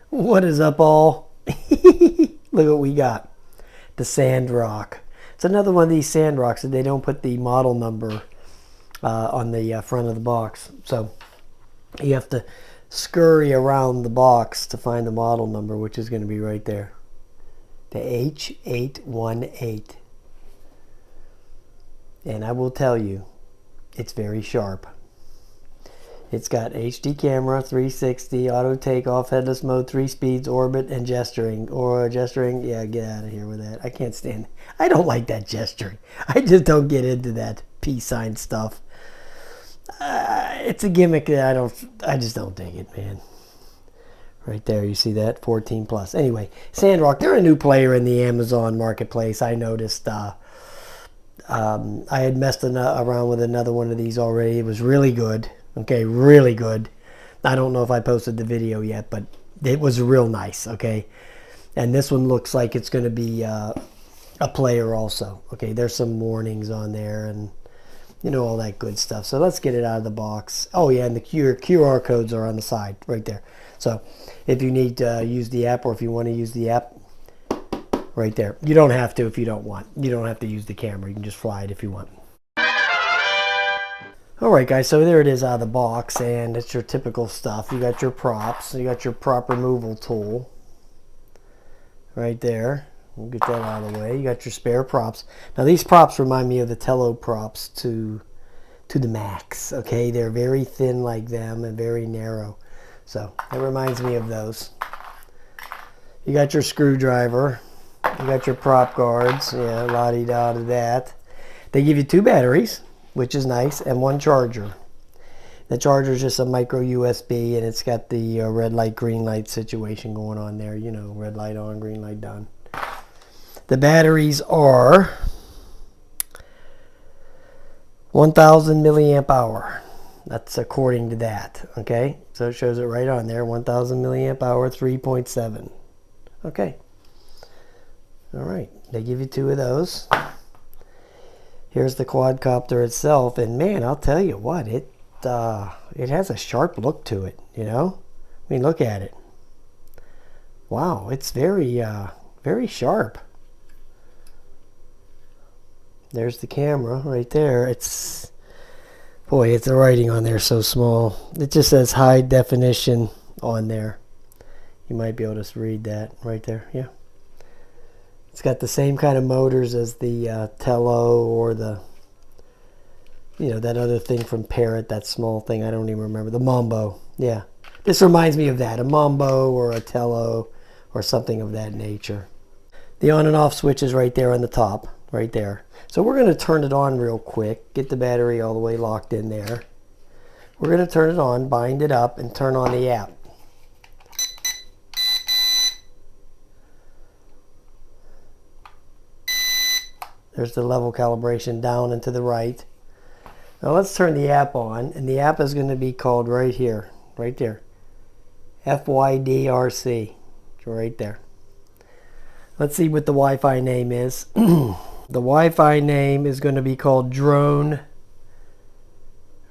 What is up, all? Look what we got. The SANROCK. It's another one of these SANROCKs that they don't put the model number on the front of the box. So you have to scurry around the box to find the model number, which is going to be right there. The H818. And I will tell you, it's very sharp. It's got HD camera, 360, auto takeoff, headless mode, 3 speeds, orbit, and gesturing. Or gesturing, yeah, get out of here with that. I can't stand it. I don't like that gesturing. I just don't get into that peace sign stuff. It's a gimmick that I just don't dig it, man. Right there, you see that? 14 plus. Anyway, SANROCK, they're a new player in the Amazon marketplace. I noticed I had messed around with another one of these already. It was really good. Okay, really good. I don't know if I posted the video yet, but it was real nice, okay? And this one looks like it's going to be a player also. Okay, there's some warnings on there and, you know, all that good stuff. So let's get it out of the box. Oh, yeah, and the QR codes are on the side right there. So if you need to use the app or if you want to use the app, right there. You don't have to if you don't want. You don't have to use the camera. You can just fly it if you want. Alright guys, so there it is out of the box, and it's your typical stuff. You got your props, you got your prop removal tool right there. We'll get that out of the way. You got your spare props. Now these props remind me of the Tello props to the max. Okay, they're very thin like them and very narrow. So that reminds me of those. You got your screwdriver. You got your prop guards. Yeah, la-di-da to that. They give you 2 batteries, which is nice, and 1 charger. The charger is just a micro USB, and it's got the red light, green light situation going on there. You know, red light on, green light done. The batteries are 1,000 milliamp hour. That's according to that, okay? So it shows it right on there, 1,000 milliamp hour, 3.7. Okay. All right, they give you 2 of those. Here's the quadcopter itself, and man, I'll tell you what, it has a sharp look to it, you know? I mean, look at it. Wow, it's very, very sharp. There's the camera right there. It's, boy, it's the writing on there so small. It just says high definition on there. You might be able to read that right there, yeah. It's got the same kind of motors as the Tello or the, you know, that other thing from Parrot, that small thing, I don't even remember, the Mambo. Yeah, this reminds me of that, a Mambo or a Tello or something of that nature. The on and off switch is right there on the top, right there. So we're going to turn it on real quick, get the battery all the way locked in there. We're going to turn it on, bind it up, and turn on the app. There's the level calibration down and to the right. Now let's turn the app on, and the app is going to be called right here, right there. FYDRC, right there. Let's see what the Wi-Fi name is. The Wi-Fi name is going to be called Drone,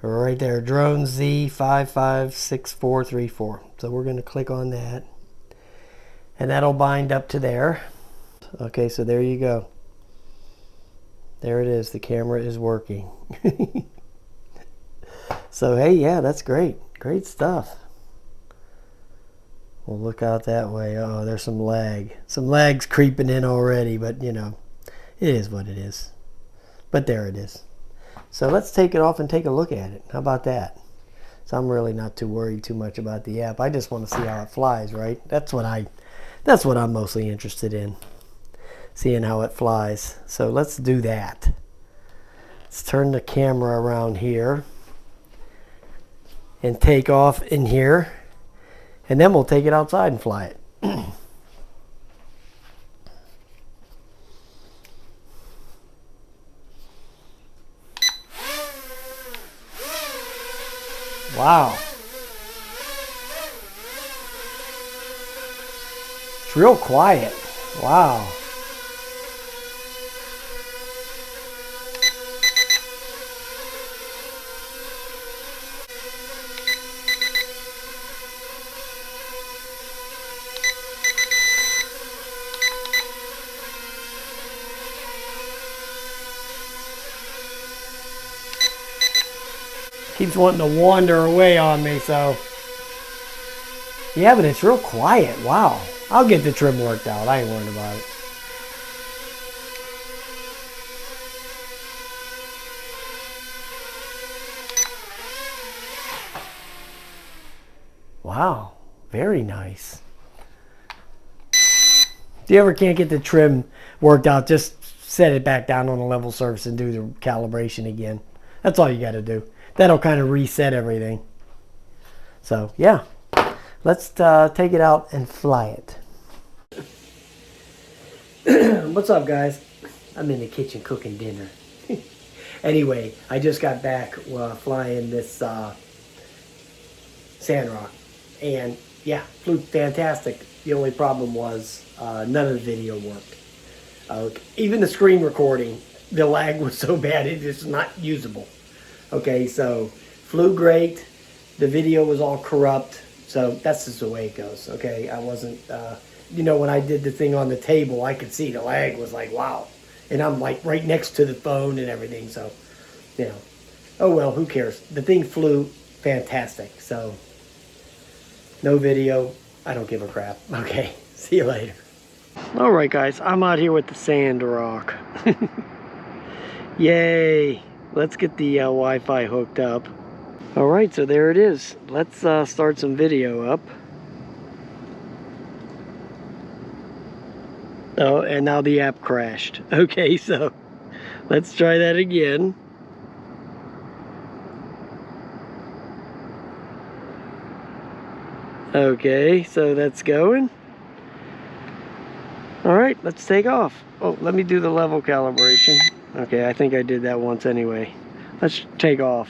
right there, Drone Z556434. So we're going to click on that, and that'll bind up to there. Okay, so there you go. There it is. The camera is working. So, hey, yeah, that's great. Great stuff. We'll look out that way. Oh, there's some lag. Some lag's creeping in already, but, you know, it is what it is. But there it is. So let's take it off and take a look at it. How about that? So I'm really not too worried too much about the app. I just want to see how it flies, right? That's what I'm mostly interested in. Seeing how it flies. So let's do that. Let's turn the camera around here and take off in here, and then we'll take it outside and fly it. Wow. It's real quiet. Wow. Keeps wanting to wander away on me, so. Yeah, but it's real quiet. Wow. I'll get the trim worked out. I ain't worried about it. Wow. Very nice. If you ever can't get the trim worked out, just set it back down on a level surface and do the calibration again. That's all you got to do. That'll kind of reset everything. So, yeah. Let's take it out and fly it. What's up, guys? I'm in the kitchen cooking dinner. Anyway, I just got back flying this SANROCK. And yeah, flew fantastic. The only problem was none of the video worked. Even the screen recording, the lag was so bad it is not usable. Okay, so flew great. The video was all corrupt. So that's just the way it goes. Okay, I wasn't, you know, when I did the thing on the table, I could see the lag was like, wow. And I'm like right next to the phone and everything. So, you know, oh well, who cares? The thing flew fantastic. So, no video. I don't give a crap. Okay, see you later. All right, guys, I'm out here with the SANROCK. Yay. Let's get the Wi-Fi hooked up. All right, so there it is. Let's start some video up. Oh, and now the app crashed. Okay, so let's try that again. Okay, so that's going. All right, let's take off. Oh, let me do the level calibration. Okay, I think I did that once anyway. Let's take off.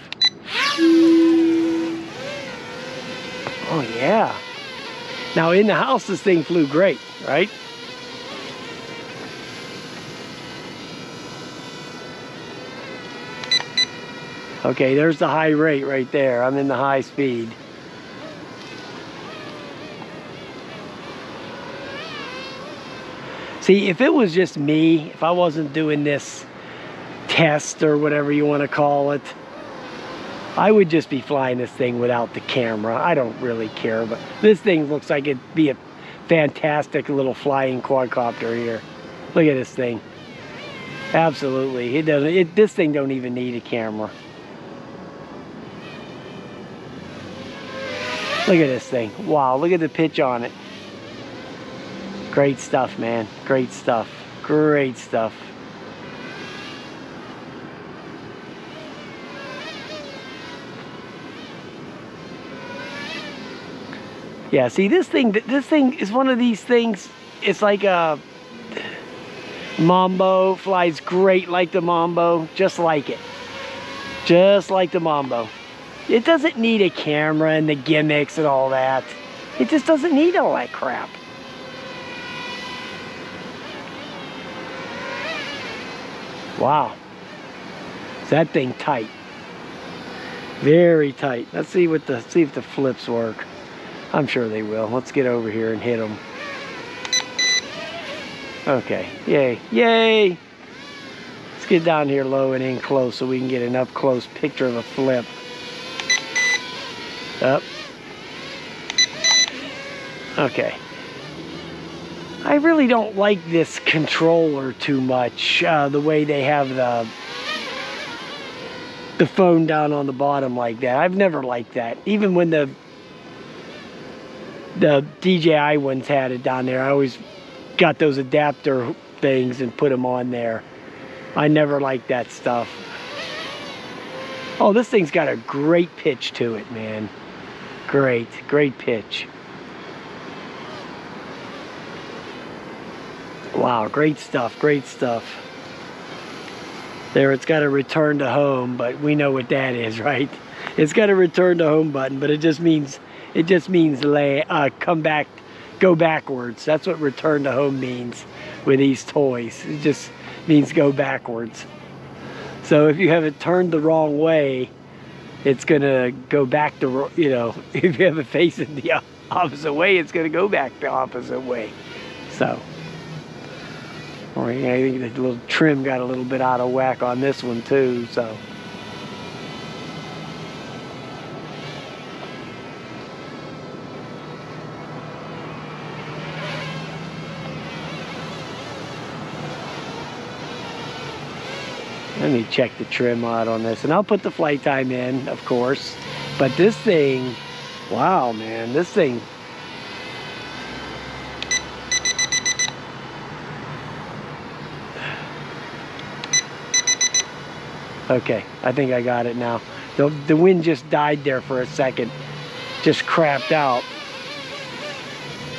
Oh yeah. Now in the house this thing flew great, right? Okay, there's the high rate right there. I'm in the high speed. See, if it was just me, if I wasn't doing this test or whatever you want to call it, I would just be flying this thing without the camera. I don't really care, but this thing looks like it'd be a fantastic little flying quadcopter here. Look at this thing. Absolutely. It doesn't. This thing don't even need a camera. Look at this thing. Wow, look at the pitch on it. Great stuff, man. Great stuff. Great stuff. Yeah, see this thing is one of these things, it's like a Mambo, flies great like the Mambo, just like it. Just like the Mambo. It doesn't need a camera and the gimmicks and all that. It just doesn't need all that crap. Wow. Is that thing tight? Very tight. Let's see what see if the flips work. I'm sure they will. Let's get over here and hit them. Okay, yay, yay! Let's get down here low and in close so we can get an up close picture of a flip. Up. Okay. I really don't like this controller too much, the way they have the phone down on the bottom like that. I've never liked that. Even when the DJI ones had it down there, I always got those adapter things and put them on there. I never liked that stuff. Oh, this thing's got a great pitch to it, man. Great, great pitch. Wow, great stuff, great stuff. There, it's got a return to home, but we know what that is, right? It's got a return to home button, but it just means come back, go backwards. That's what return to home means with these toys. It just means go backwards. So if you have it turned the wrong way, it's gonna go back to, you know, if you have it facing the opposite way, it's gonna go back the opposite way. So, or I think the little trim got a little bit out of whack on this one too, so. Let me check the trim out on this, and I'll put the flight time in, of course. But this thing, wow, man, this thing. Okay, I think I got it now. The wind just died there for a second, just crapped out.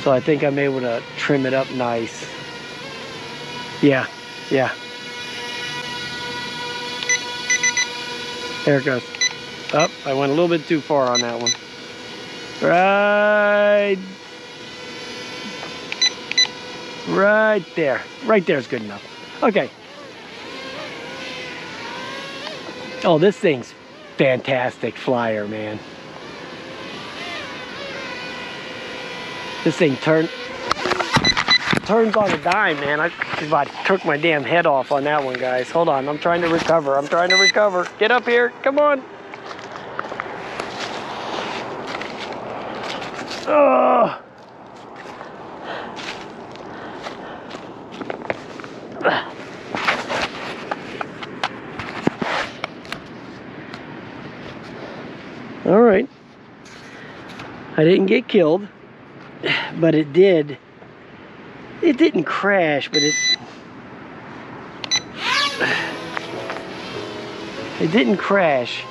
So I think I'm able to trim it up nice. Yeah, yeah. There it goes. Oh, I went a little bit too far on that one. Right there. Right there is good enough. Okay. Oh, this thing's fantastic flyer, man. This thing turns on a dime, man. I about took my damn head off on that one, guys. Hold on, I'm trying to recover. I'm trying to recover. Get up here, come on. Oh. All right. I didn't get killed, but it did. It didn't crash, but it didn't crash.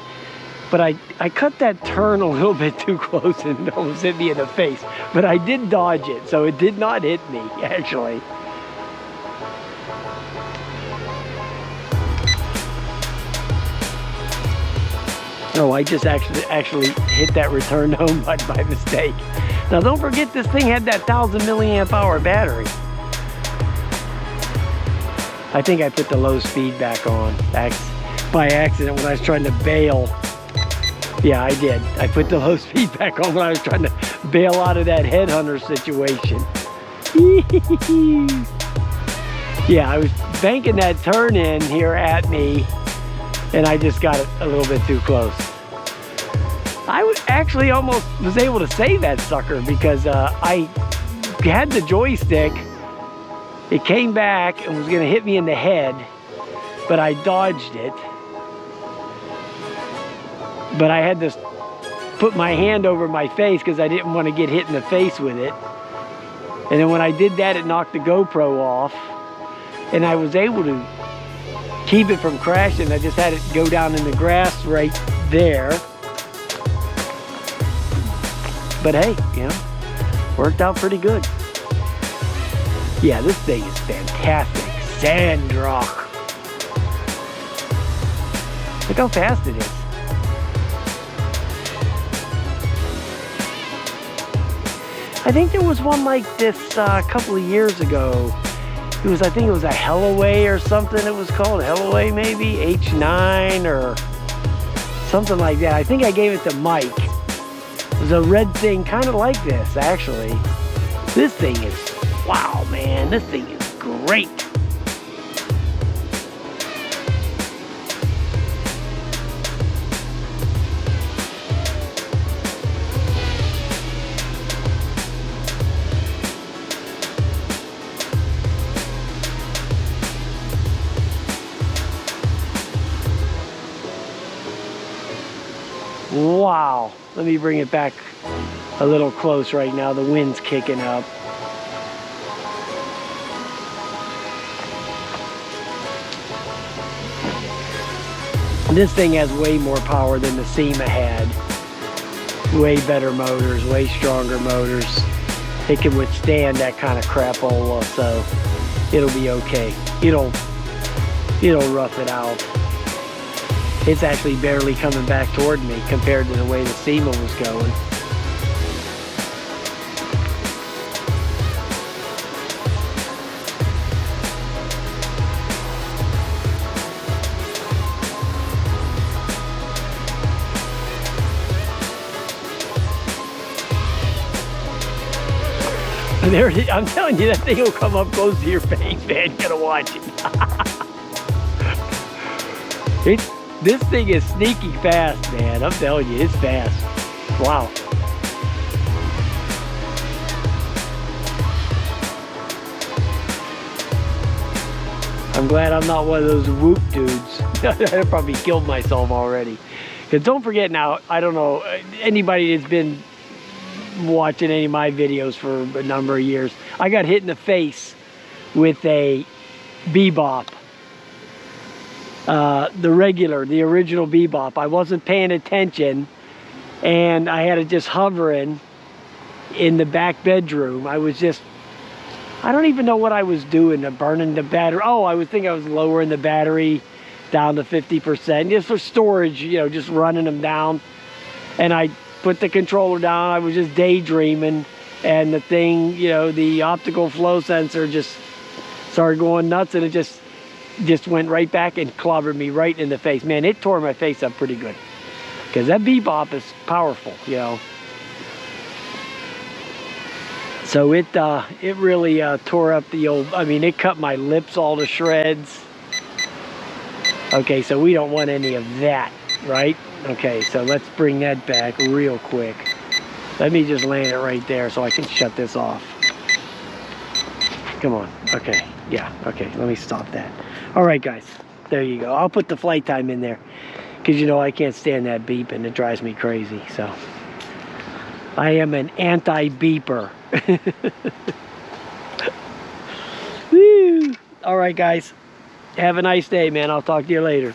But I cut that turn a little bit too close and it almost hit me in the face. But I did dodge it, so it did not hit me, actually. Oh, I just actually hit that return home button by mistake. Now don't forget, this thing had that 1000 milliamp hour battery. I think I put the low speed back on by accident when I was trying to bail. Yeah, I did. I put the low speed back on when I was trying to bail out of that headhunter situation. Yeah, I was banking that turn in here at me, and I just got it a little bit too close. I actually almost was able to save that sucker because I had the joystick. It came back and was going to hit me in the head, but I dodged it. But I had to put my hand over my face because I didn't want to get hit in the face with it. And then when I did that, it knocked the GoPro off. And I was able to keep it from crashing. I just had it go down in the grass right there. But hey, you know, worked out pretty good. Yeah, this thing is fantastic. SANROCK. Look how fast it is. I think there was one like this a couple of years ago. I think it was a Hellaway or something it was called. Hellaway maybe? H818 or something like that. I think I gave it to Mike. It was a red thing kind of like this, actually. This thing is, wow, man. This thing is great. Wow, let me bring it back a little close right now. The wind's kicking up. This thing has way more power than the SEMA had. Way better motors, way stronger motors. It can withstand that kind of crapola, so it'll be okay. It'll rough it out. It's actually barely coming back toward me compared to the way the SEMA was going. And there, I'm telling you, that thing will come up close to your face, man. You gotta watch it. This thing is sneaky fast, man. I'm telling you, it's fast. Wow. I'm glad I'm not one of those whoop dudes. I'd probably killed myself already. Because don't forget now, I don't know, anybody that's been watching any of my videos for a number of years, I got hit in the face with a bebop. The original bebop. I wasn't paying attention, and I had it just hovering in the back bedroom. I don't even know what I was doing, burning the battery. Oh, I was lowering the battery down to 50%, just for storage, you know, just running them down. And I put the controller down, I was just daydreaming, and the thing, you know, the optical flow sensor just started going nuts, and it just went right back and clobbered me right in the face. Man, it tore my face up pretty good, because that bebop is powerful, you know. So it really tore up the old, I mean, it cut my lips all to shreds. Okay, so we don't want any of that, right? Okay, so let's bring that back real quick. Let me just land it right there so I can shut this off. Come on, okay, yeah, okay, let me stop that. All right, guys, there you go. I'll put the flight time in there, because you know I can't stand that beeping. It drives me crazy, so. I am an anti-beeper. Woo! All right, guys. Have a nice day, man. I'll talk to you later.